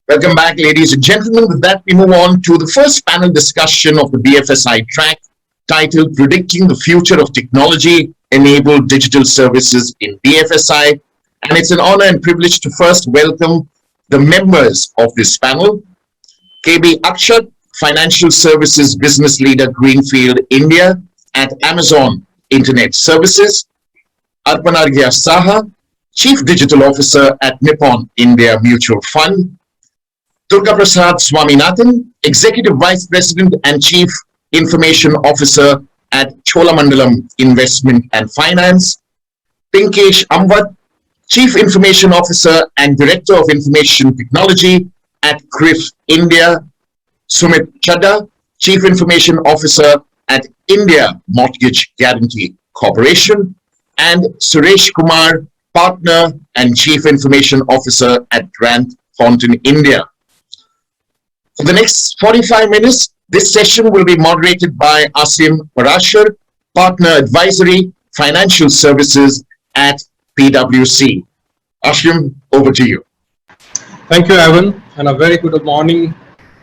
Welcome back, ladies and gentlemen. With that, we move on to the first panel discussion of the BFSI track, titled Predicting the Future of Technology-Enabled Digital Services in BFSI. And it's an honor and privilege to first welcome the members of this panel. KB Akshat, Financial Services Business Leader, Greenfield, India at Amazon Internet Services. Arpanarghya Saha, Chief Digital Officer at Nippon India Mutual Fund. Durga Prasad Swaminathan, Executive Vice President and Chief Information Officer at Cholamandalam Investment and Finance. Pinkesh Amvat, Chief Information Officer and Director of Information Technology at CRIF India. Sumit Chadha, Chief Information Officer at India Mortgage Guarantee Corporation. And Suresh Kumar, Partner and Chief Information Officer at Grant Thornton India. For the next 45 minutes, this session will be moderated by Asim Parashar, Partner Advisory, Financial Services at PwC. Asim, over to you. Thank you, Evan, and a very good morning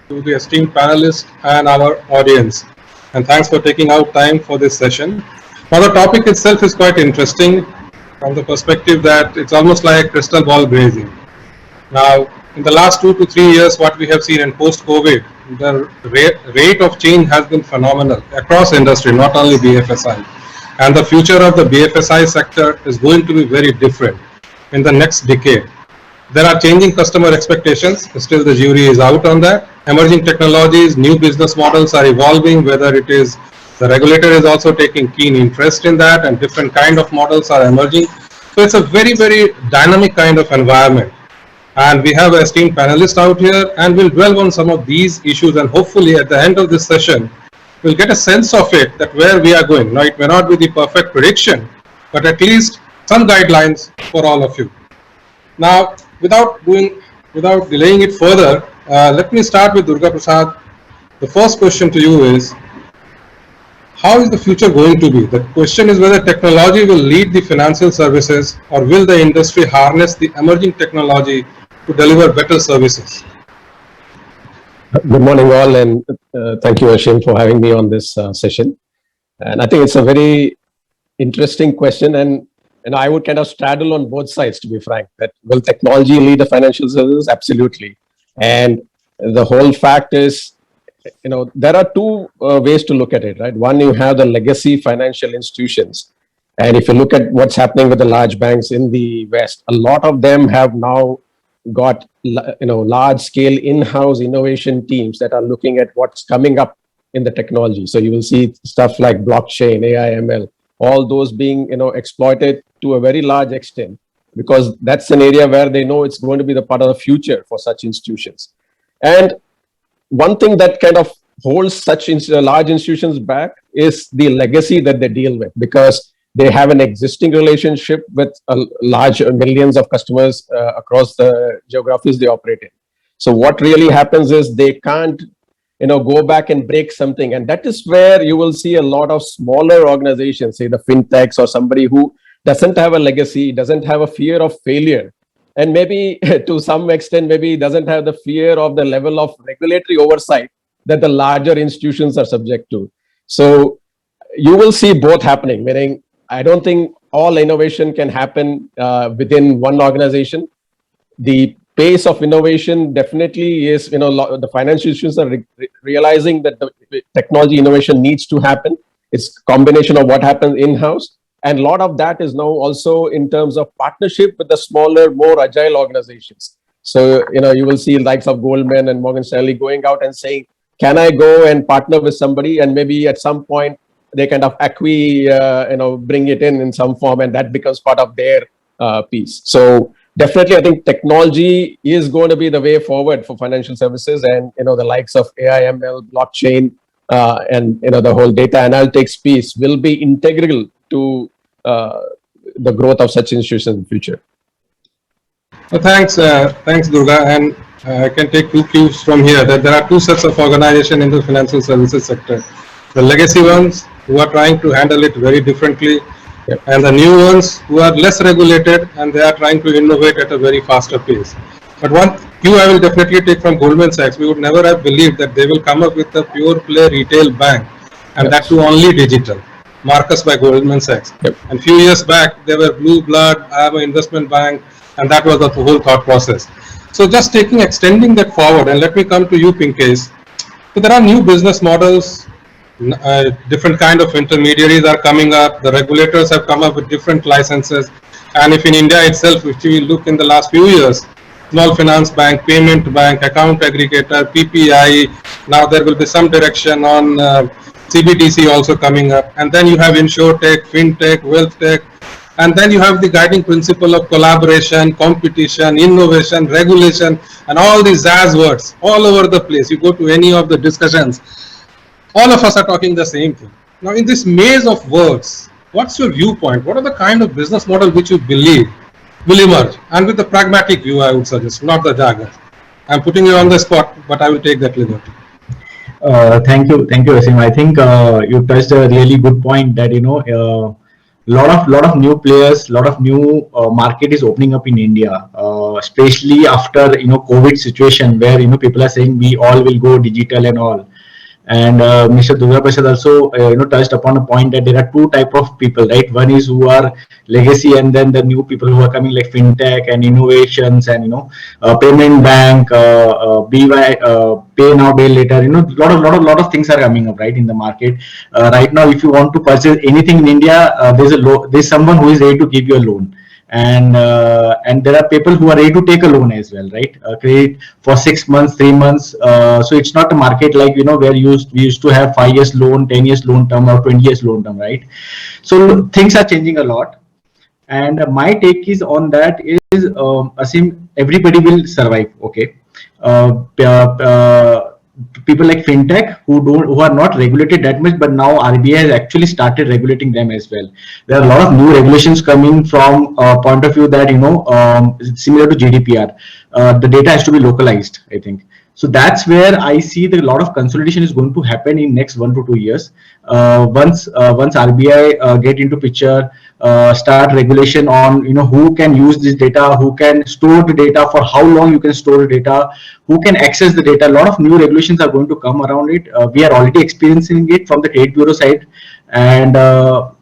to the esteemed panelists and our audience. And thanks for taking out time for this session. Now, the topic itself is quite interesting from the perspective that it's almost like crystal ball gazing. Now, in the last 2 to 3 years, what we have seen in post-COVID, the rate of change has been phenomenal across industry, not only BFSI. And the future of the BFSI sector is going to be very different in the next decade. There are changing customer expectations. Still, the jury is out on that. Emerging technologies, new business models are evolving, whether it is the regulator is also taking keen interest in that, and different kind of models are emerging. So it's a very, very dynamic kind of environment. And we have esteemed panelists out here, and we'll dwell on some of these issues, and hopefully at the end of this session, we'll get a sense of it, that where we are going. Now, it may not be the perfect prediction, but at least some guidelines for all of you. Now, without delaying it further, let me start with Durga Prasad. The first question to you is, how is the future going to be? The question is whether technology will lead the financial services, or will the industry harness the emerging technology to deliver better services? Good morning all, and thank you, Ashim, for having me on this session. And I think it's a very interesting question, and I would kind of straddle on both sides, to be frank. That will technology lead the financial services? Absolutely. And the whole fact is, there are two ways to look at it, right? One, you have the legacy financial institutions. And if you look at what's happening with the large banks in the West, a lot of them have now got, large scale in-house innovation teams that are looking at what's coming up in the technology. So you will see stuff like blockchain, AI, ML, all those being, exploited to a very large extent, because that's an area where they know it's going to be the part of the future for such institutions. And one thing that kind of holds such large institutions back is the legacy that they deal with, because they have an existing relationship with large millions of customers across the geographies they operate in. So what really happens is they can't, go back and break something. And that is where you will see a lot of smaller organizations, say the fintechs or somebody who doesn't have a legacy, doesn't have a fear of failure, and maybe to some extent, maybe doesn't have the fear of the level of regulatory oversight that the larger institutions are subject to. So you will see both happening, meaning I don't think all innovation can happen within one organization. The pace of innovation definitely is, the financial institutions are realizing that the technology innovation needs to happen. It's a combination of what happens in-house. And a lot of that is now also in terms of partnership with the smaller, more agile organizations. So, you will see likes of Goldman and Morgan Stanley going out and saying, can I go and partner with somebody? And maybe at some point they kind of bring it in some form, and that becomes part of their piece. So definitely, I think technology is going to be the way forward for financial services, and, the likes of AI, ML, blockchain, and, the whole data analytics piece will be integral to the growth of such institutions in the future. So thanks, Durga. And I can take two cues from here, that there are two sets of organizations in the financial services sector. The legacy ones who are trying to handle it very differently, and the new ones who are less regulated and they are trying to innovate at a very faster pace. But one cue I will definitely take from Goldman Sachs, we would never have believed that they will come up with a pure play retail bank, and that too only digital. Marcus by Goldman Sachs. Yep. And few years back, they were Blue Blood, I have an investment bank, and that was the whole thought process. So just extending that forward, and let me come to you, Pinkesh. So there are new business models, different kind of intermediaries are coming up. The regulators have come up with different licenses. And if in India itself, if we look in the last few years, small finance bank, payment bank, account aggregator, PPI, now there will be some direction on CBDC also coming up. And then you have InsurTech, FinTech, WealthTech. And then you have the guiding principle of collaboration, competition, innovation, regulation, and all these Zaz words all over the place. You go to any of the discussions, all of us are talking the same thing. Now, in this maze of words, what's your viewpoint? What are the kind of business model which you believe will emerge? And with the pragmatic view, I would suggest, not the jargon. I'm putting you on the spot, but I will take that liberty. Thank you, Asim. I think you touched a really good point that lot of new players, lot of new market is opening up in India, especially after COVID situation where people are saying we all will go digital and all. And Mr. Durga Prasad also touched upon a point that there are two type of people, right? One is who are legacy, and then the new people who are coming like fintech and innovations and payment bank, BY, pay now, pay later. Lot of things are coming up, right, in the market right now. If you want to purchase anything in India, there's someone who is ready to give you a loan. And there are people who are ready to take a loan as well, right? Credit for 6 months, 3 months. So it's not a market like where we used to have 5 years loan, 10 years loan term, or 20 years loan term, right? So things are changing a lot. And my take is on that is Asim, everybody will survive. Okay. People like fintech who are not regulated that much, but now RBI has actually started regulating them as well. There are a lot of new regulations coming from point of view that similar to GDPR, the data has to be localized, I think. So that's where I see that a lot of consolidation is going to happen in next 1 to 2 years. Once RBI get into picture, start regulation on who can use this data, who can store the data, for how long you can store the data, who can access the data. A lot of new regulations are going to come around it. We are already experiencing it from the trade bureau side, and so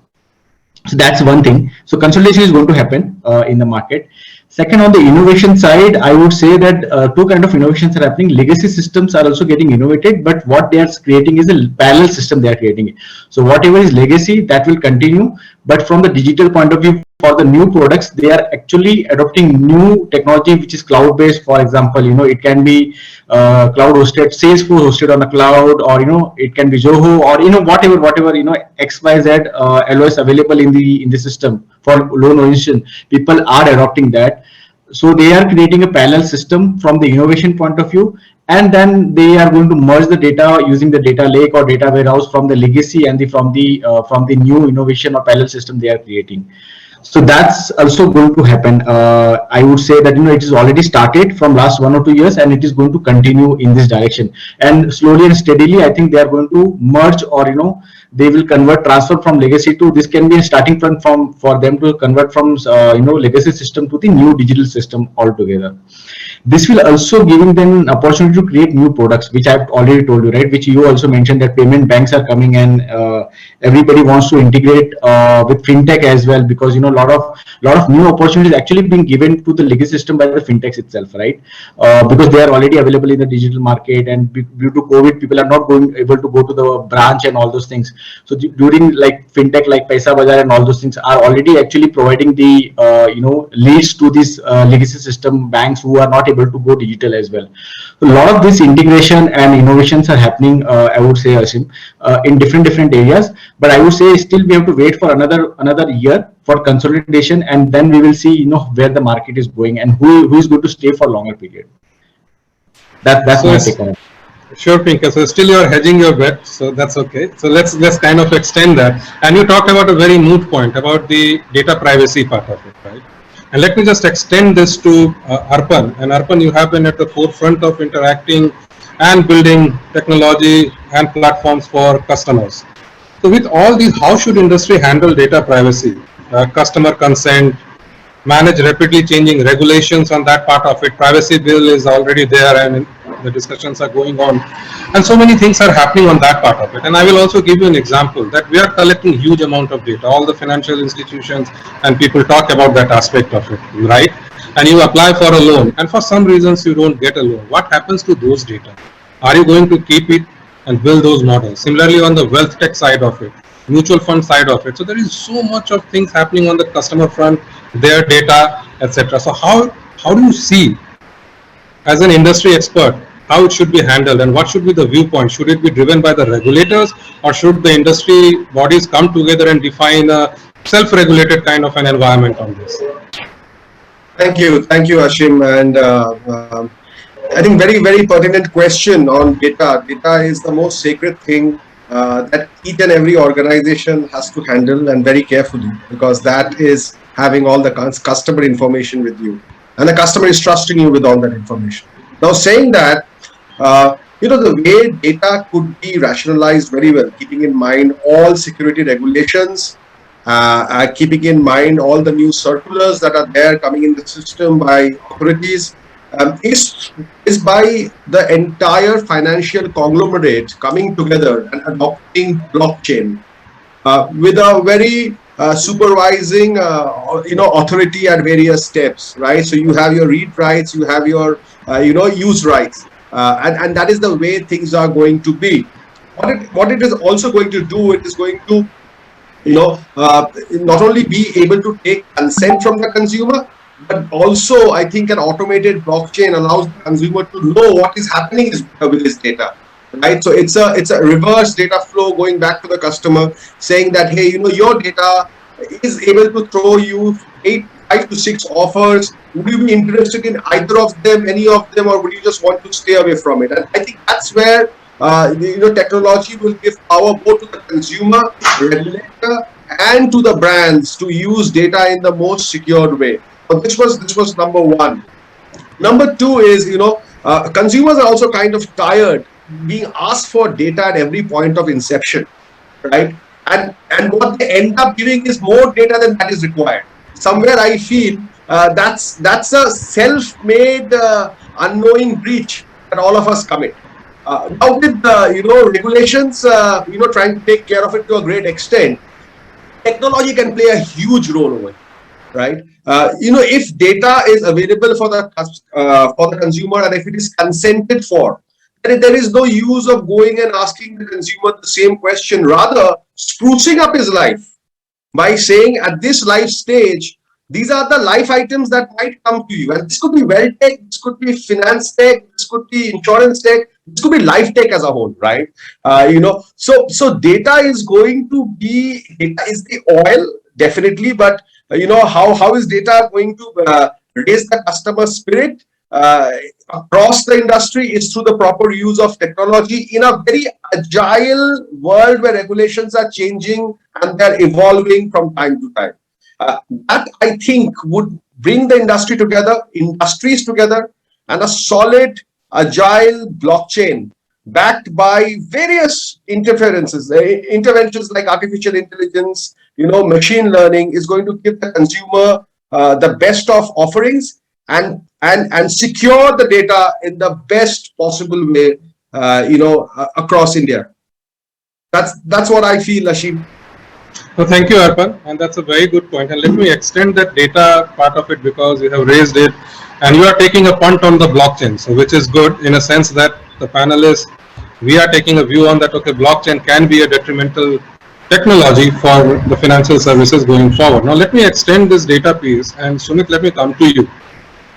that's one thing. So consolidation is going to happen in the market. Second, on the innovation side, I would say that two kind of innovations are happening. Legacy systems are also getting innovated, but what they are creating is a parallel system they are creating. So whatever is legacy, that will continue. But from the digital point of view, for the new products, they are actually adopting new technology, which is cloud-based. For example, it can be cloud hosted, Salesforce hosted on the cloud, or it can be Zoho, or whatever XYZ LOS available in the system for loan origination. People are adopting that. So they are creating a parallel system from the innovation point of view, and then they are going to merge the data using the data lake or data warehouse from the legacy and from the new innovation or parallel system they are creating. So that's also going to happen. I would say that it is already started from last 1 or 2 years, and it is going to continue in this direction. And slowly and steadily, I think they are going to merge, or they will transfer from legacy to, this can be a starting point for them to convert from legacy system to the new digital system altogether. This will also giving them an opportunity to create new products, which I've already told you, right? Which you also mentioned, that payment banks are coming, and everybody wants to integrate with fintech as well, because lot of new opportunities actually being given to the legacy system by the fintechs itself, right? Because they are already available in the digital market, and due to COVID, people are not able to go to the branch and all those things. So during like fintech, like Paisabazaar and all those things are already actually providing the leads to these legacy system banks who are not able to go digital as well. So a lot of this integration and innovations are happening, I would say, Asim, in different areas. But I would say still we have to wait for another year for consolidation, and then we will see where the market is going and who is going to stay for longer period. That's my take on it. Sure, Pinka. So still you are hedging your bet, so that's okay. So let's kind of extend that. And you talked about a very moot point about the data privacy part of it, right? And let me just extend this to Arpan. And Arpan, you have been at the forefront of interacting and building technology and platforms for customers. So with all these, how should industry handle data privacy, customer consent, manage rapidly changing regulations on that part of it. Privacy bill is already there and the discussions are going on. And so many things are happening on that part of it. And I will also give you an example that we are collecting huge amount of data. All the financial institutions and people talk about that aspect of it, right? And you apply for a loan and for some reasons you don't get a loan. What happens to those data? Are you going to keep it and build those models? Similarly, on the wealth tech side of it, mutual fund side of it. So there is so much of things happening on the customer front, their data, etc. So how do you see, as an industry expert, how it should be handled and what should be the viewpoint? Should it be driven by the regulators or should the industry bodies come together and define a self-regulated kind of an environment on this? Thank you, Ashim, and I think very pertinent question on data. Data is the most sacred thing that each and every organization has to handle, and very carefully, because that is having all the customer information with you, and the customer is trusting you with all that information. Now, saying that, the way data could be rationalized very well, keeping in mind all security regulations, keeping in mind all the new circulars that are there coming in the system by authorities, is by the entire financial conglomerate coming together and adopting blockchain with a very supervising authority at various steps, right? So you have your read rights, you have your use rights, and that is the way things are going to be. What it is also going to do, it is going to not only be able to take consent from the consumer, but also I think an automated blockchain allows the consumer to know what is happening with his data, right? So it's a reverse data flow going back to the customer, saying that, hey, your data is able to throw you 5 to 6 offers. Would you be interested in either of them, any of them, or would you just want to stay away from it? And I think that's where technology will give power both to the consumer, regulator, and to the brands to use data in the most secured way. But this was number one. Number two is, consumers are also kind of tired being asked for data at every point of inception, right? And what they end up giving is more data than that is required. Somewhere I feel that's a self-made unknowing breach that all of us commit. Now with the regulations trying to take care of it to a great extent, technology can play a huge role over it, right? If data is available for the consumer and if it is consented for, then there is no use of going and asking the consumer the same question. Rather, sprucing up his life by saying, at this life stage, these are the life items that might come to you. And this could be wealth tech, this could be finance tech, this could be insurance tech, this could be life tech as a whole, right? So data is going to be, data is the oil, definitely, but how is data going to raise the customer spirit across the industry is through the proper use of technology in a very agile world where regulations are changing and they're evolving from time to time. That I think would bring the industries together, and a solid, agile blockchain backed by various interventions like artificial intelligence, machine learning is going to give the consumer the best of offerings and secure the data in the best possible way, across India. That's what I feel, Ashim. So thank you, Arpan, and that's a very good point. And let me extend that data part of it because you have raised it, and you are taking a punt on the blockchain, so which is good in a sense that the panelists, we are taking a view on that. Okay, blockchain can be a detrimental technology for the financial services going forward. Now let me extend this data piece, and Sumit, let me come to you.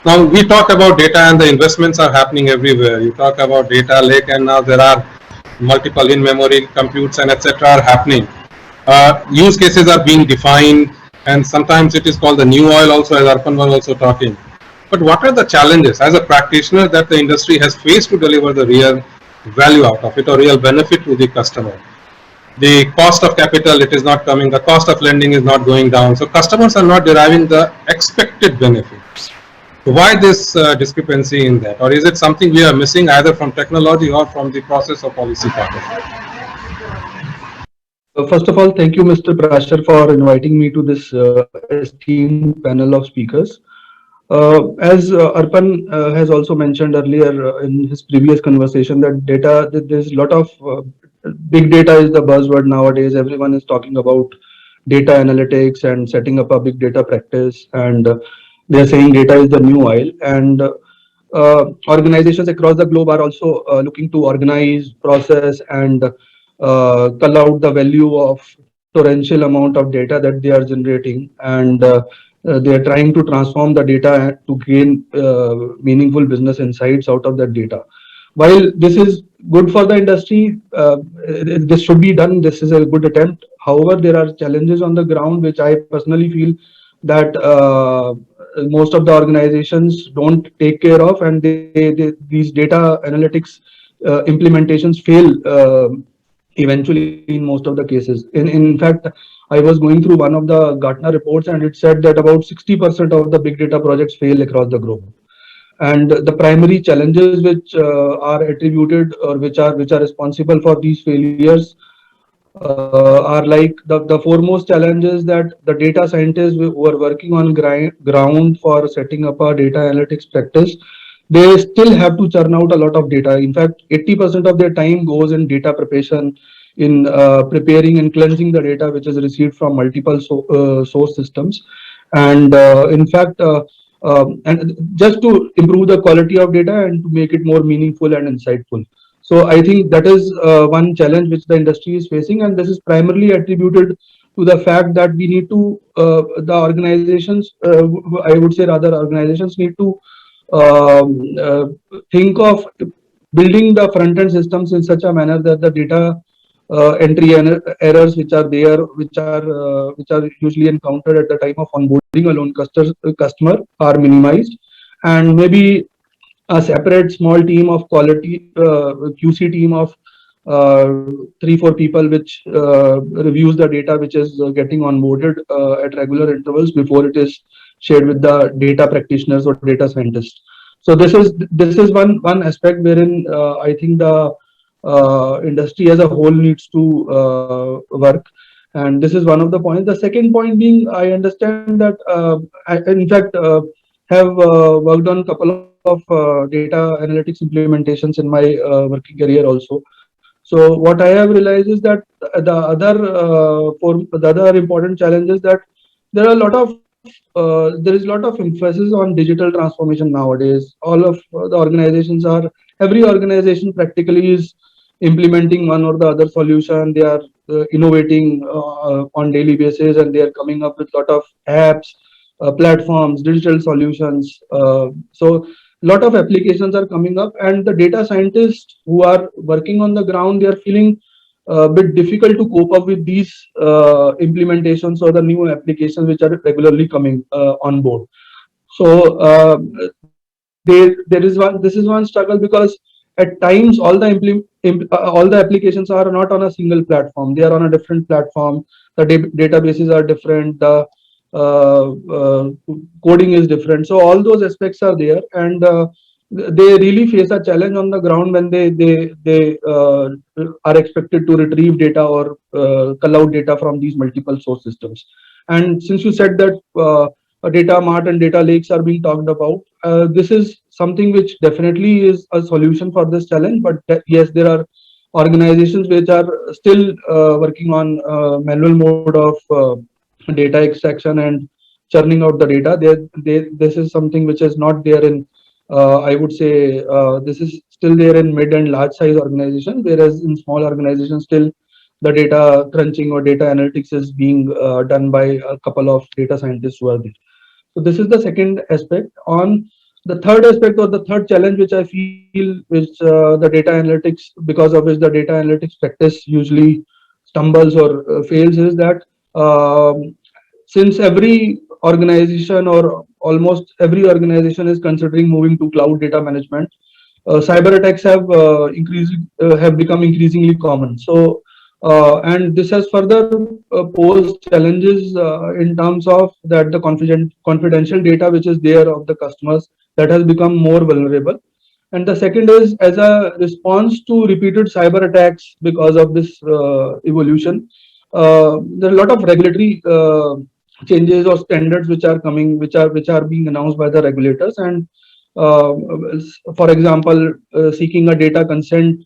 Now we talk about data and the investments are happening everywhere. You talk about data lake, and now there are multiple in-memory computes and etc. are happening. Use cases are being defined, and sometimes it is called the new oil also, as Arpan was also talking. But what are the challenges as a practitioner that the industry has faced to deliver the real value out of it or real benefit to the customer? The cost of capital, it is not coming, the cost of lending is not going down. So customers are not deriving the expected benefits. So why this discrepancy in that? Or is it something we are missing either from technology or from the process or policy part of it? First of all, thank you, Mr. Prashar, for inviting me to this esteemed panel of speakers. As Arpan has also mentioned earlier in his previous conversation, that there's a lot of big data is the buzzword nowadays. Everyone is talking about data analytics and setting up a big data practice, and they're saying data is the new oil. And organizations across the globe are also looking to organize, process, and cull out the value of torrential amount of data that they are generating, and they are trying to transform the data to gain meaningful business insights out of that data. While this is good for the industry, this should be done. This is a good attempt. However, there are challenges on the ground, which I personally feel that most of the organizations don't take care of, and these data analytics implementations fail eventually in most of the cases. In fact, I was going through one of the Gartner reports, and it said that about 60% of the big data projects fail across the globe. And the primary challenges which are attributed, or which are responsible for these failures, are like the foremost challenge is that the data scientists who are working on ground for setting up a data analytics practice, they still have to churn out a lot of data. In fact, 80% of their time goes in data preparation, in preparing and cleansing the data which is received from multiple source systems. And in fact, and just to improve the quality of data and to make it more meaningful and insightful. So I think that is one challenge which the industry is facing, and this is primarily attributed to the fact that we need to, the organizations, I would say rather organizations need to think of building the front-end systems in such a manner that the data entry and errors which are there, which are usually encountered at the time of onboarding a loan customer are minimized, and maybe a separate small team of quality QC team of 3-4 people which reviews the data which is getting onboarded at regular intervals before it is shared with the data practitioners or data scientists. So this is one aspect wherein I think the industry as a whole needs to work, and this is one of the points. The second point being, I understand that I, in fact, have worked on a couple of data analytics implementations in my working career also. So what I have realized is that the other important challenge is that there are a lot of there is a lot of emphasis on digital transformation nowadays. All of the organizations are, every organization practically is implementing one or the other solution. They are innovating on daily basis, and they are coming up with a lot of apps, platforms, digital solutions. So a lot of applications are coming up, and the data scientists who are working on the ground, they are feeling a bit difficult to cope up with these implementations or the new applications which are regularly coming on board. So there is one. This is one struggle, because at times all the applications are not on a single platform. They are on a different platform. The databases are different. The coding is different. So all those aspects are there, and they really face a challenge on the ground when they are expected to retrieve data or cull out data from these multiple source systems. And since you said that data mart and data lakes are being talked about, this is something which definitely is a solution for this challenge. But yes, there are organizations which are still working on manual mode of data extraction and churning out the data. This is something which is not there in, I would say, this is still there in mid and large size organizations, whereas in small organizations still the data crunching or data analytics is being done by a couple of data scientists who are there. So this is the second aspect. On the third aspect, or the third challenge which I feel which the data analytics, because of which the data analytics practice usually stumbles or fails, is that since every organization or almost every organization is considering moving to cloud data management, cyber attacks have become increasingly common. So and this has further posed challenges in terms of that the confidential data which is there of the customers, that has become more vulnerable. And the second is, as a response to repeated cyber attacks because of this evolution, there are a lot of regulatory changes or standards which are coming, which are being announced by the regulators, and uh, for example, seeking a data consent,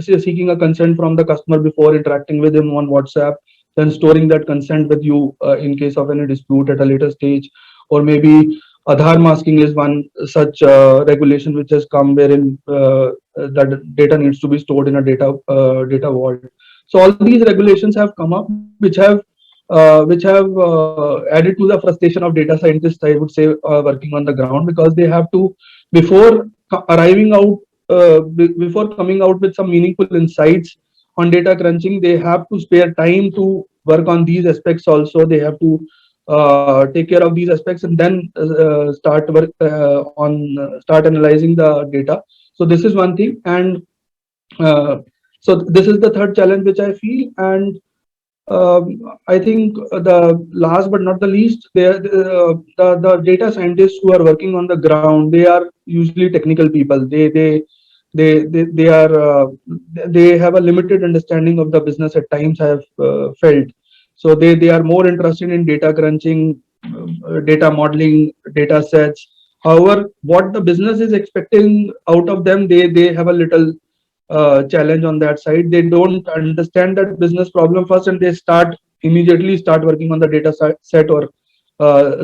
seeking a consent from the customer before interacting with him on WhatsApp, then storing that consent with you in case of any dispute at a later stage, or maybe Aadhaar masking is one such regulation which has come, wherein that data needs to be stored in a data vault. So all these regulations have come up, which have added to the frustration of data scientists, I would say, working on the ground, because they have to, before arriving out, before coming out with some meaningful insights on data crunching, they have to spare time to work on these aspects also. They have to take care of these aspects and then start analyzing the data. So this is one thing, and so this is the third challenge which I feel. And I think the last but not the least, the data scientists who are working on the ground, they are usually technical people. They are they have a limited understanding of the business at times, I have felt. So they are more interested in data crunching, data modeling, data sets. However, what the business is expecting out of them, they have a little challenge on that side. They don't understand that business problem first, and they immediately start working on the data set, or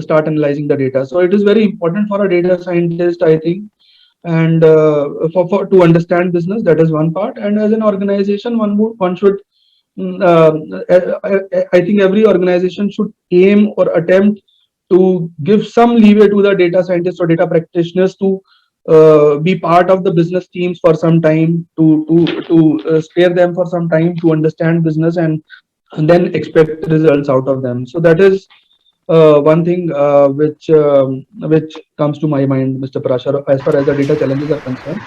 start analyzing the data. So it is very important for a data scientist, I think, and for to understand business. That is one part. And as an organization, one should I think every organization should aim or attempt to give some leeway to the data scientists or data practitioners to be part of the business teams for some time, to spare them for some time to understand business, and then expect results out of them. So that is one thing which comes to my mind, Mr. Parashar, as far as the data challenges are concerned,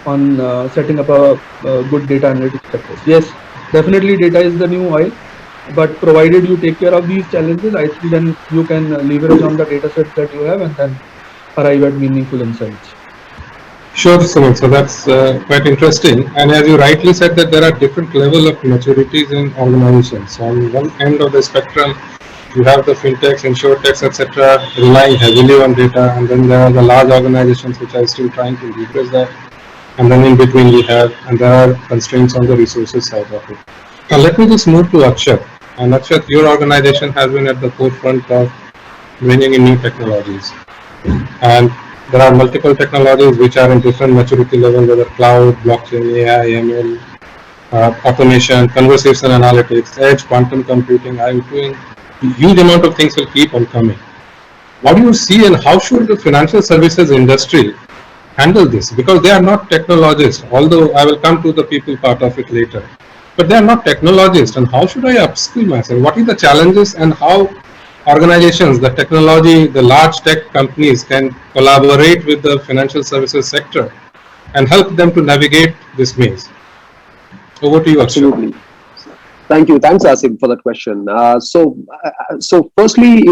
on setting up a good data analytics practice. Yes, definitely data is the new oil, but provided you take care of these challenges, I think then you can leverage on the data sets that you have and then arrive at meaningful insights. Sure, Sumit. So that's quite interesting. And as you rightly said, that there are different level of maturities in organizations. So on one end of the spectrum, you have the fintechs, insurtechs, etc., relying heavily on data, and then there are the large organizations which are still trying to leverage that. And then in between we have, and there are constraints on the resources side of it. Now let me just move to Akshat. And Akshat, your organization has been at the forefront of bringing in new technologies. And there are multiple technologies which are in different maturity levels, whether cloud, blockchain, AI, ML, automation, conversation analytics, edge, quantum computing, IoT. A huge amount of things will keep on coming. What do you see, and how should the financial services industry handle this? Because they are not technologists, although I will come to the people part of it later. But they are not technologists, and how should I upskill myself? What are the challenges, and how organizations, the technology, the large tech companies can collaborate with the financial services sector and help them to navigate this maze? Over to you, Akshat. Absolutely. Thank you. Thanks, Asim, for that question. So firstly,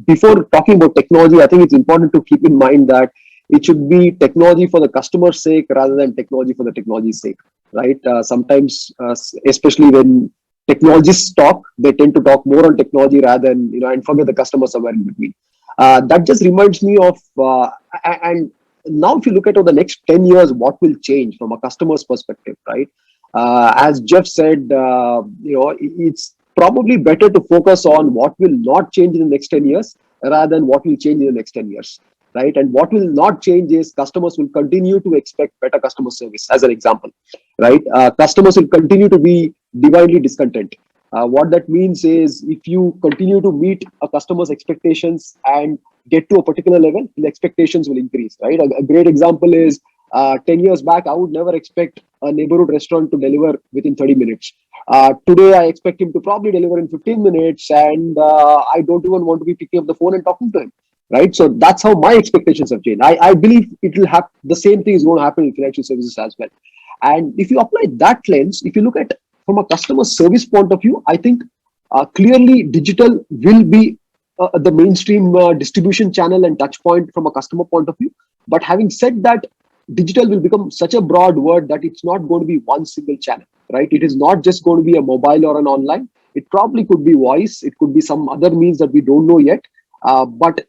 before talking about technology, I think it's important to keep in mind that it should be technology for the customer's sake rather than technology for the technology's sake, right? Sometimes, especially when technologists talk, they tend to talk more on technology rather than, and forget the customer somewhere in between. That just reminds me of, and now if you look at over the next 10 years, what will change from a customer's perspective, right? As Jeff said, it's probably better to focus on what will not change in the next 10 years rather than what will change in the next 10 years, right? And what will not change is customers will continue to expect better customer service, as an example, right? Customers will continue to be divinely discontent. What that means is if you continue to meet a customer's expectations and get to a particular level, the expectations will increase, right? A great example is 10 years back, I would never expect a neighborhood restaurant to deliver within 30 minutes. Today, I expect him to probably deliver in 15 minutes, and I don't even want to be picking up the phone and talking to him, right? So that's how my expectations have changed. I believe it will have the same thing is going to happen in financial services as well. And if you apply that lens, if you look at from a customer service point of view, I think clearly digital will be the mainstream distribution channel and touch point from a customer point of view. But having said that, digital will become such a broad word that it's not going to be one single channel, right? It is not just going to be a mobile or an online. It probably could be voice. It could be some other means that we don't know yet. But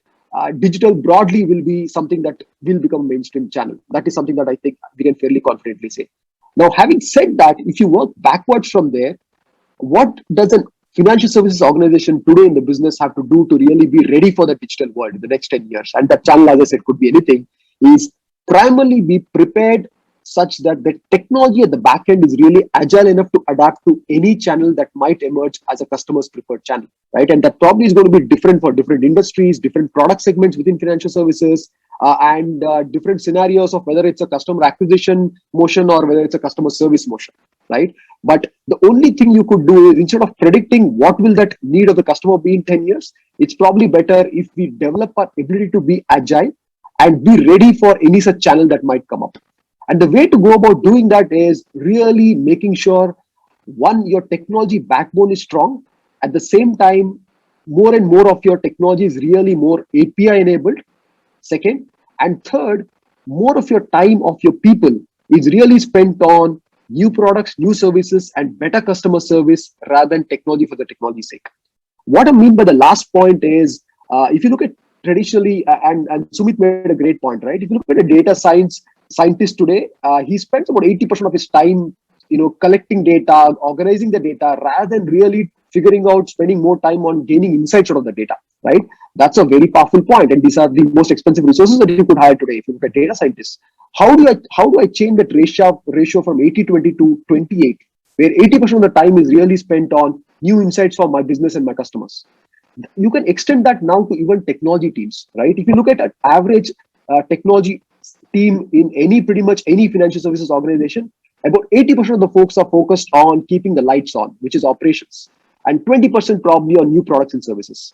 digital broadly will be something that will become a mainstream channel. That is something that I think we can fairly confidently say. Now, having said that, if you work backwards from there, what does a financial services organization today in the business have to do to really be ready for the digital world in the next 10 years? And that channel, as I said, could be anything, is primarily be prepared such that the technology at the back end is really agile enough to adapt to any channel that might emerge as a customer's preferred channel, right? And that probably is going to be different for different industries, different product segments within financial services, and different scenarios of whether it's a customer acquisition motion or whether it's a customer service motion, right? But the only thing you could do is, instead of predicting what will that need of the customer be in 10 years, it's probably better if we develop our ability to be agile and be ready for any such channel that might come up. And the way to go about doing that is really making sure, one, your technology backbone is strong. At the same time, more and more of your technology is really more API enabled. Second, and third, more of your time of your people is really spent on new products, new services, and better customer service rather than technology for the technology's sake. What I mean by the last point is, if you look at traditionally, and Sumit made a great point, right? If you look at a data scientist today, he spends about 80% of his time, collecting data, organizing the data, rather than really figuring out, spending more time on gaining insights out of the data, right? That's a very powerful point, and these are the most expensive resources that you could hire today. If you look at data scientists, how do I change that ratio from 80-20 to 28, where 80% of the time is really spent on new insights for my business and my customers? You can extend that now to even technology teams, right? If you look at an average technology team in pretty much any financial services organization, about 80% of the folks are focused on keeping the lights on, which is operations, and 20% probably on new products and services.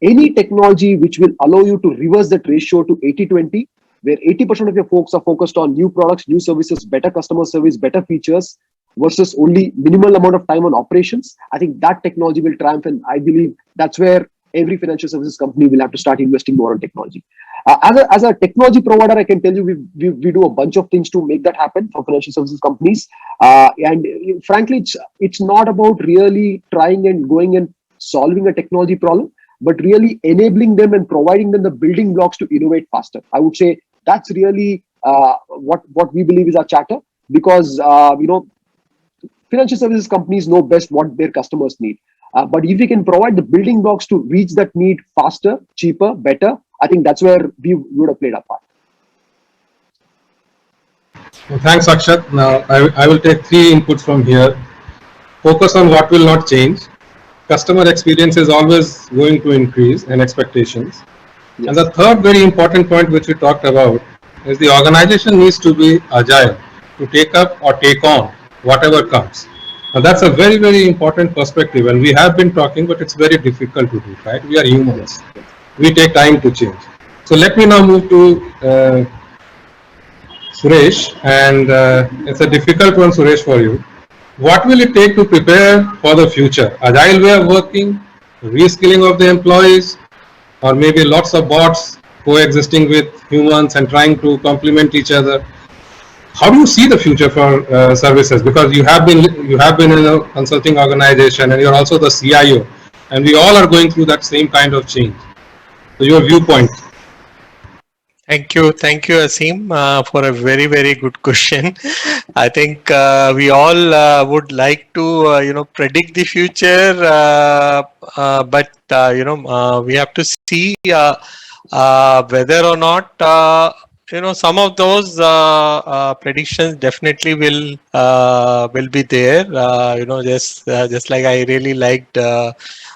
Any technology which will allow you to reverse that ratio to 80-20, where 80% of your folks are focused on new products, new services, better customer service, better features, versus only minimal amount of time on operations, I think that technology will triumph, and I believe that's where every financial services company will have to start investing more on technology. As a technology provider, I can tell you we do a bunch of things to make that happen for financial services companies. And frankly, it's not about really trying and going and solving a technology problem, but really enabling them and providing them the building blocks to innovate faster. I would say that's really what we believe is our charter, because financial services companies know best what their customers need. But if we can provide the building blocks to reach that need faster, cheaper, better, I think that's where we would have played our part. Well, thanks, Akshat. Now, I will take 3 inputs from here. Focus on what will not change. Customer experience is always going to increase, and expectations. Yes. And the third very important point which we talked about is the organization needs to be agile to take up or take on whatever comes. Now that's a very, very important perspective, and we have been talking, but it's very difficult to do, right? We are humans. We take time to change. So let me now move to Suresh, and it's a difficult one, Suresh, for you. What will it take to prepare for the future? Agile way of working, reskilling of the employees, or maybe lots of bots coexisting with humans and trying to complement each other? How do you see the future for services? Because you have been in a consulting organization, and you're also the CIO, and we all are going through that same kind of change. So your viewpoint. Thank you, Aseem, for a very, very good question. I think we all would like to, predict the future, but we have to see whether or not some of those predictions definitely will be there. Just like I really liked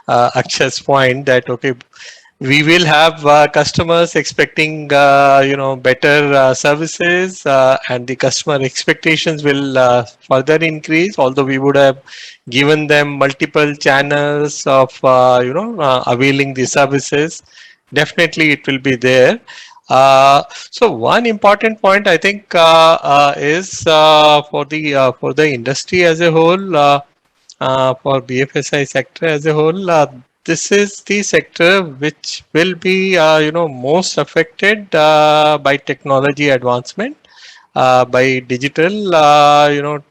Akshat's point that we will have customers expecting better services, and the customer expectations will further increase. Although we would have given them multiple channels of availing the services, definitely it will be there. So one important point I think is for the industry as a whole, for BFSI sector as a whole, this is the sector which will be most affected by technology advancement. by digital,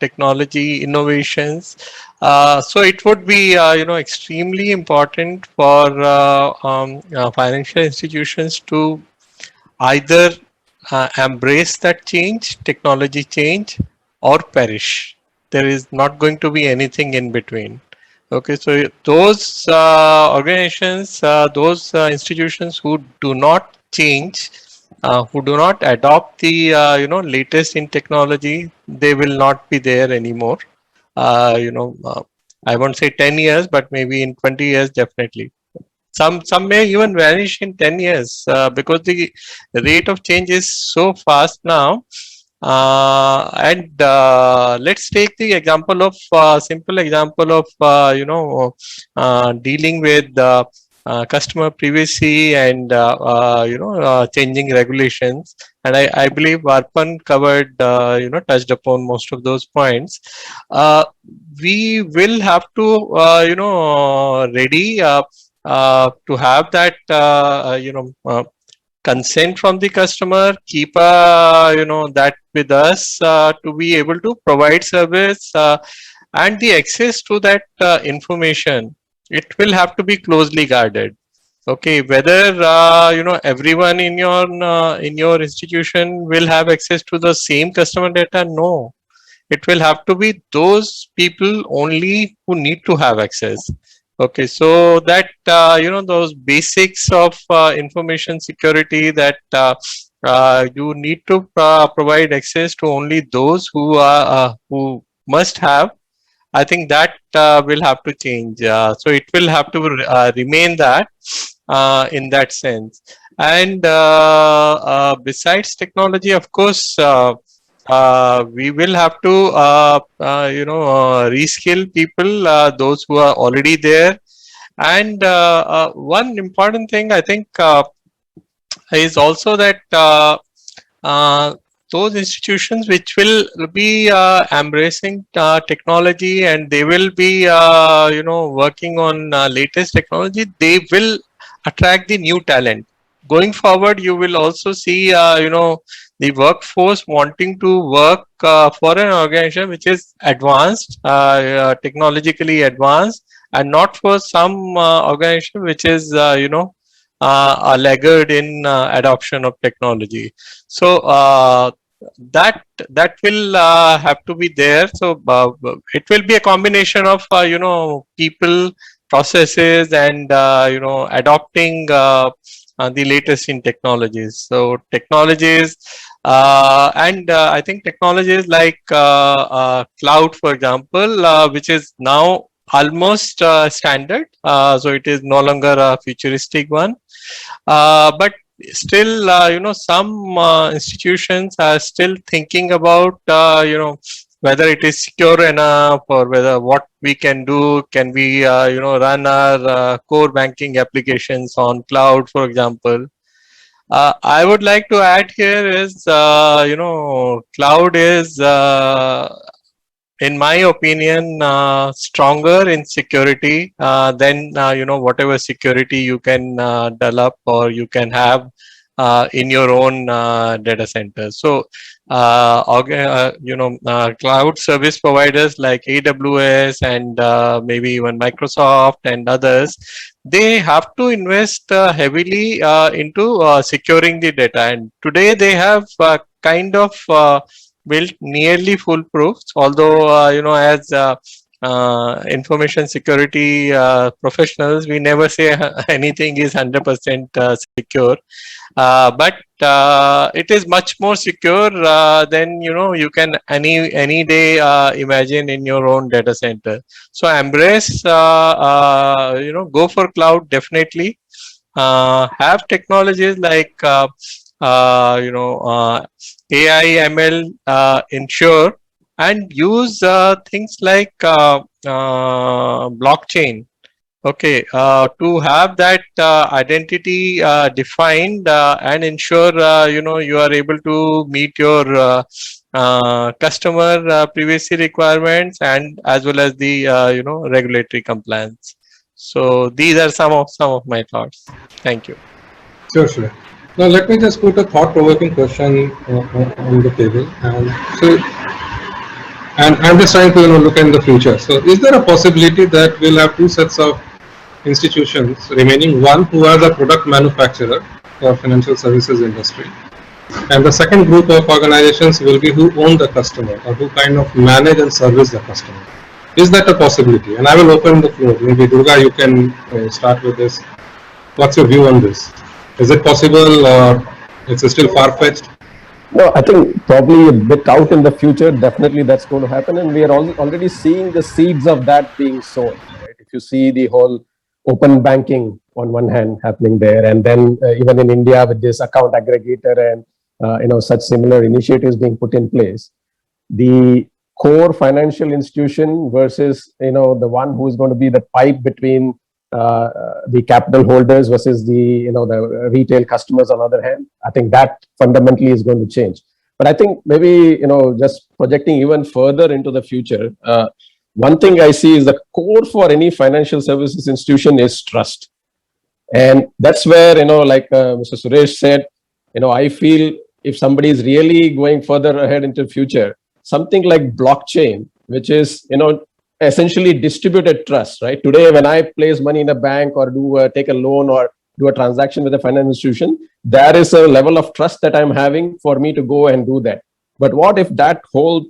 technology innovations. So it would be, extremely important for financial institutions to either embrace that change, technology change, or perish. There is not going to be anything in between. Okay, so those organizations, those institutions who do not change, who do not adopt the latest in technology, they will not be there anymore. I won't say 10 years, but maybe in 20 years, definitely. Some may even vanish in 10 years because the rate of change is so fast now. And let's take the example of simple example of dealing with customer privacy and changing regulations. And I believe Arpan covered touched upon most of those points. We will have to ready to have that consent from the customer, keep that with us to be able to provide service, and the access to that information, it will have to be closely guarded. Okay, whether everyone in your institution will have access to the same customer data, no, it will have to be those people only who need to have access. Okay, so that those basics of information security, that you need to provide access to only those who must have. I think that will have to change. So it will have to remain that in that sense. And besides technology, of course, we will have to reskill people, those who are already there. And one important thing I think is also that those institutions which will be embracing technology, and they will be working on latest technology, they will attract the new talent. Going forward, you will also see the workforce wanting to work for an organization which is advanced, technologically advanced, and not for some organization which is a laggard in adoption of technology. So that will have to be there. So it will be a combination of people, processes, and adopting the latest in technologies. So technologies, and I think technologies like cloud, for example, which is now almost standard. So it is no longer a futuristic one, but still some institutions are still thinking about whether it is secure enough, or whether what we can do, can we run our core banking applications on cloud, for example. I would like to add here is cloud is in my opinion stronger in security than whatever security you can develop or you can have in your own data center. So cloud service providers like AWS and maybe even Microsoft and others, they have to invest heavily into securing the data, and today they have kind of built nearly foolproof, although as information security professionals, we never say anything is 100% secure, but it is much more secure than you can any day imagine in your own data center. So embrace go for cloud, definitely. Have technologies like AI, ML, ensure, and use things like blockchain. Okay, to have that identity defined and ensure you are able to meet your customer privacy requirements, and as well as the regulatory compliance. So these are some of my thoughts. Thank you. Sure. Now, let me just put a thought-provoking question on the table. And I'm just trying to look in the future. So, is there a possibility that we'll have two sets of institutions remaining? One who are the product manufacturer for financial services industry, and the second group of organizations will be who own the customer or who kind of manage and service the customer. Is that a possibility? And I will open the floor. Maybe Durga, you can start with this. What's your view on this? Is it possible or it's still far-fetched? No, I think probably a bit out in the future, definitely that's going to happen. And we are already seeing the seeds of that being sown. Right? If you see the whole open banking on one hand happening there, and then even in India with this account aggregator and such similar initiatives being put in place, the core financial institution versus the one who is going to be the pipe between the capital holders versus the the retail customers on the other hand, I think that fundamentally is going to change. But I think maybe just projecting even further into the future, one thing I see is the core for any financial services institution is trust, and that's where like Mr. Suresh said, I feel if somebody is really going further ahead into the future, something like blockchain, which is essentially distributed trust, right? Today, when I place money in a bank or take a loan or do a transaction with a financial institution, there is a level of trust that I'm having for me to go and do that. But what if that whole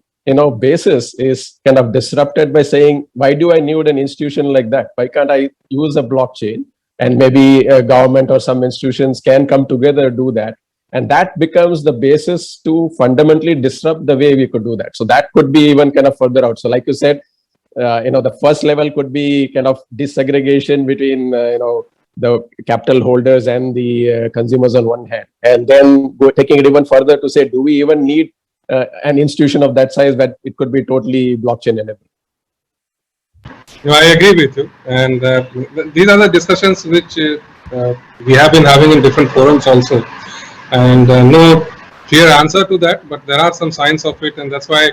basis is kind of disrupted by saying, why do I need an institution like that? Why can't I use a blockchain? And maybe a government or some institutions can come together to do that. And that becomes the basis to fundamentally disrupt the way we could do that. So that could be even kind of further out. So like you said, the first level could be kind of disaggregation between, the capital holders and the consumers on one hand. And then taking it even further to say, do we even need an institution of that size that it could be totally blockchain enabled? I agree with you. And these are the discussions which we have been having in different forums also. And no clear answer to that, but there are some signs of it, and that's why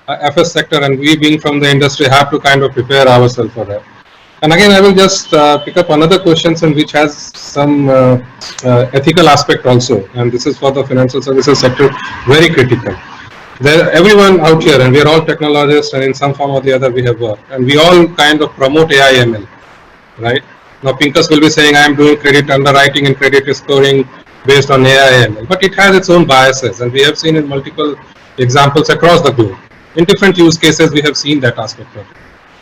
FS sector and we being from the industry have to kind of prepare ourselves for that. And again, I will just pick up another question which has some ethical aspect also, and this is for the financial services sector, very critical. Everyone out here, and we are all technologists, and in some form or the other we have worked, and we all kind of promote AI ML, right? Now Pinkas will be saying I am doing credit underwriting and credit scoring based on AI ML, but it has its own biases, and we have seen in multiple examples across the globe. In different use cases, we have seen that aspect of it.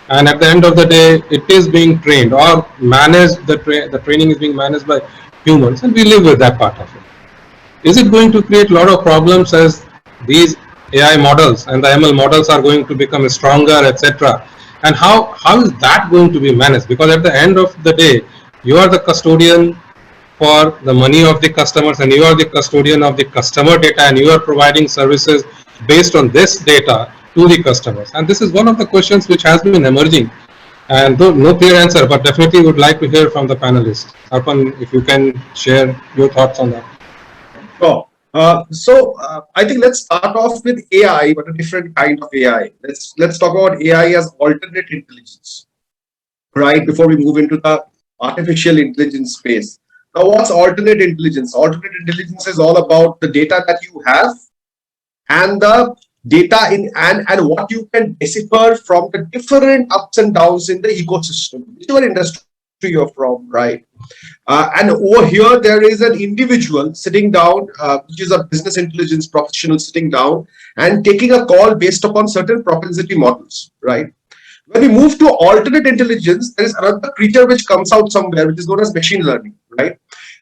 And at the end of the day, it is being trained or managed, the training is being managed by humans, and we live with that part of it. Is it going to create a lot of problems as these AI models and the ML models are going to become stronger, etc.? And how is that going to be managed? Because at the end of the day, you are the custodian for the money of the customers, and you are the custodian of the customer data, and you are providing services based on this data to the customers. And this is one of the questions which has been emerging, and no clear answer, but definitely would like to hear from the panelists. Arpan, if you can share your thoughts on that. Sure. I think let's start off with AI, but a different kind of AI. Let's talk about AI as alternate intelligence, right? Before we move into the artificial intelligence space. Now, what's alternate intelligence? Alternate intelligence is all about the data that you have and the data and what you can decipher from the different ups and downs in the ecosystem, whichever industry you're from, right? And over here, there is an individual sitting down, which is a business intelligence professional sitting down and taking a call based upon certain propensity models, right? When we move to alternate intelligence, there is another creature which comes out somewhere, which is known as machine learning, right?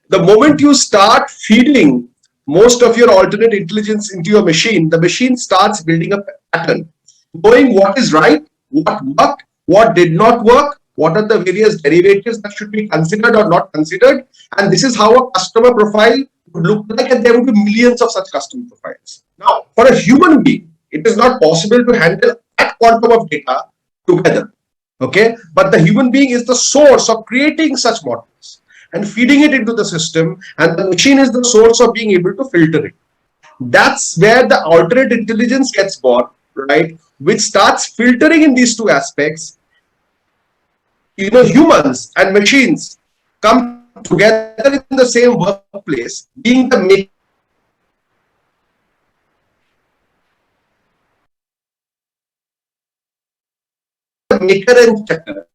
The moment you start feeding most of your alternate intelligence into your machine, the machine starts building a pattern, knowing what is right, what worked, what did not work, what are the various derivatives that should be considered or not considered. And this is how a customer profile would look like, and there would be millions of such customer profiles. Now, for a human being, it is not possible to handle that quantum of data together, okay? But the human being is the source of creating such models and feeding it into the system, and the machine is the source of being able to filter it. That's where the alternate intelligence gets born, right? Which starts filtering in these two aspects. Humans and machines come together in the same workplace, being the maker and checker,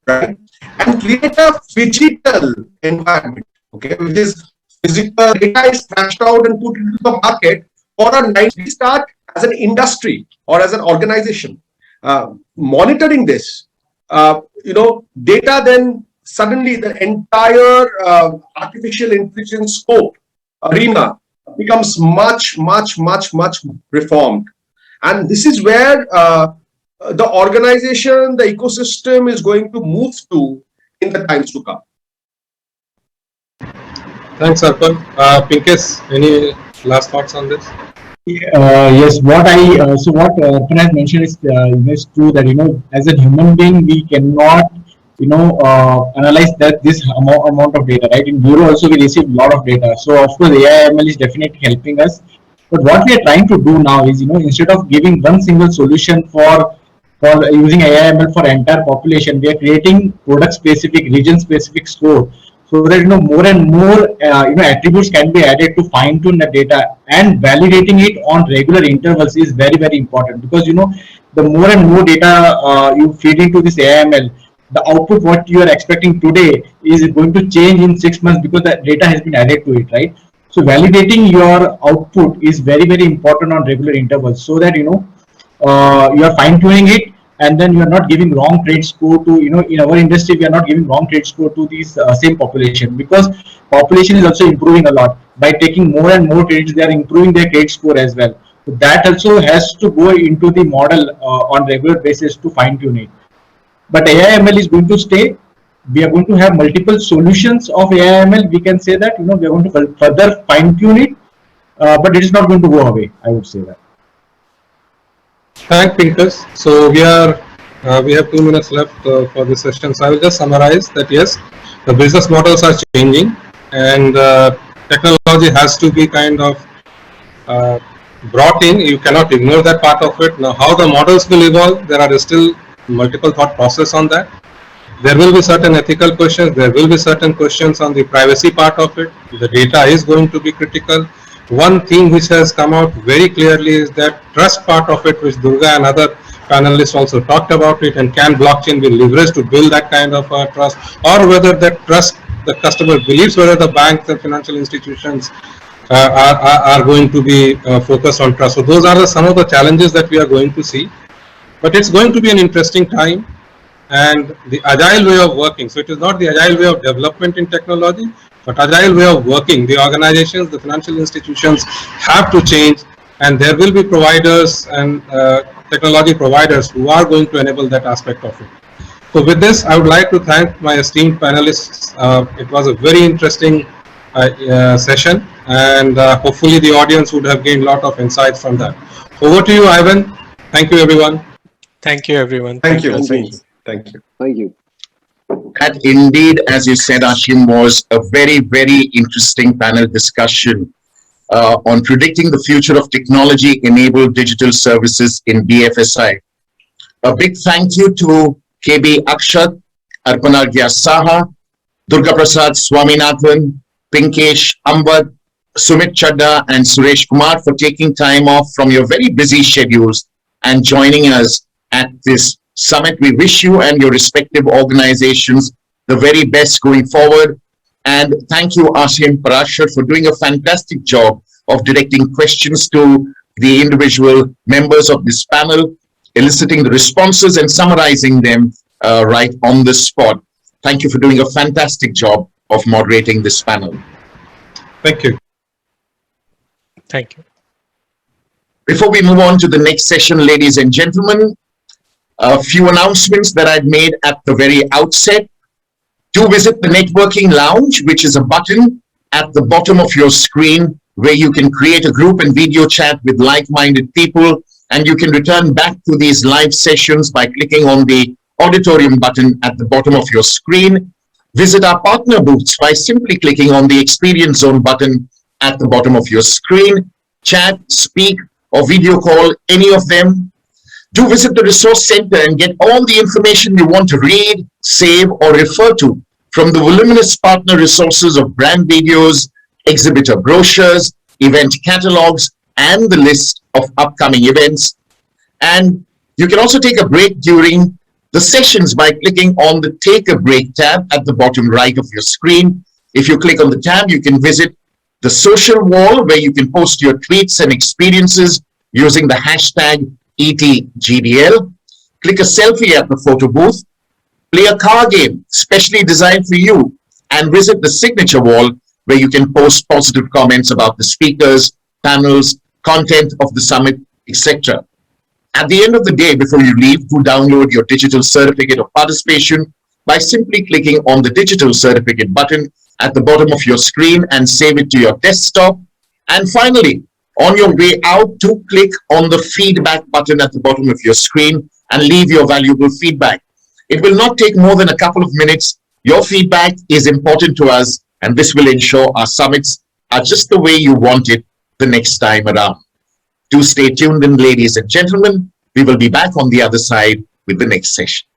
right? And create a phygital environment, okay, which is physical data is thrashed out and put into the market for a nice start as an industry or as an organization. Monitoring this, data, then suddenly the entire artificial intelligence scope arena becomes much reformed. And this is where the organization, the ecosystem is going to move to in the times to come. Thanks, Arpan. Pinkesh, any last thoughts on this? Yes, what Arpan has mentioned is true that as a human being we cannot analyze that this amount of data, right? In Bureau also we receive a lot of data, so of course AI/ML is definitely helping us. But what we are trying to do now is instead of giving one single solution for using AI/ML for entire population, we are creating product specific, region specific score, so that more and more attributes can be added to fine tune the data, and validating it on regular intervals is very important, because the more and more data you feed into this AI/ML, the output what you are expecting today is going to change in 6 months because the data has been added to it, right? So validating your output is very important on regular intervals, so that you are fine tuning it, and then you are not giving wrong trade score to in our industry we are not giving wrong trade score to these same population, because population is also improving a lot. By taking more and more trades, they are improving their trade score as well. So that also has to go into the model on regular basis to fine tune it. But AI/ML is going to stay. We are going to have multiple solutions of AI/ML. We can say that we are going to further fine tune it, but it is not going to go away, I would say that. Thanks, Pinkesh. So we have 2 minutes left for this session. So I will just summarize that yes, the business models are changing, and technology has to be kind of brought in. You cannot ignore that part of it. Now, how the models will evolve, there are still multiple thought process on that. There will be certain ethical questions. There will be certain questions on the privacy part of it. The data is going to be critical. One thing which has come out very clearly is that trust part of it, which Durga and other panelists also talked about it, and can blockchain be leveraged to build that kind of trust, or whether that trust the customer believes, whether the banks and financial institutions are going to be focused on trust. So those are some of the challenges that we are going to see. But it's going to be an interesting time, and the agile way of working. So it is not the agile way of development in technology, but agile way of working. The organizations, the financial institutions have to change, and there will be providers and technology providers who are going to enable that aspect of it. So with this, I would like to thank my esteemed panelists. It was a very interesting session, and hopefully the audience would have gained a lot of insights from that. Over to you, Ivan. Thank you, everyone. Thank you, everyone. Thank you. Thank you. That indeed, as you said, Ashim, was a very interesting panel discussion on predicting the future of technology-enabled digital services in BFSI. A big thank you to KB Akshat, Arpanagya Saha, Durga Prasad Swaminathan, Pinkesh Ambad, Sumit Chadda, and Suresh Kumar for taking time off from your very busy schedules and joining us at this summit. We wish you and your respective organizations the very best going forward. And thank you, Ashim Parashar, for doing a fantastic job of directing questions to the individual members of this panel, eliciting the responses and summarizing them right on the spot. Thank you for doing a fantastic job of moderating this panel. Thank you. Thank you. Before we move on to the next session, ladies and gentlemen, a few announcements that I'd made at the very outset. Do visit the Networking Lounge, which is a button at the bottom of your screen where you can create a group and video chat with like-minded people, and you can return back to these live sessions by clicking on the auditorium button at the bottom of your screen. Visit our partner booths by simply clicking on the Experience Zone button at the bottom of your screen. Chat, speak, or video call any of them. Do visit the Resource Center and get all the information you want to read, save, or refer to from the voluminous partner resources of brand videos, exhibitor brochures, event catalogs, and the list of upcoming events. And you can also take a break during the sessions by clicking on the Take a Break tab at the bottom right of your screen. If you click on the tab, you can visit the social wall where you can post your tweets and experiences using the hashtag ETGDL. Click a selfie at the photo booth, play a card game specially designed for you, and visit the signature wall where you can post positive comments about the speakers, panels, content of the summit, etc. At the end of the day, before you leave, do download your digital certificate of participation by simply clicking on the digital certificate button at the bottom of your screen and save it to your desktop. And finally, on your way out, do click on the feedback button at the bottom of your screen and leave your valuable feedback. It will not take more than a couple of minutes. Your feedback is important to us, and this will ensure our summits are just the way you want it the next time around. Do stay tuned in, ladies and gentlemen. We will be back on the other side with the next session.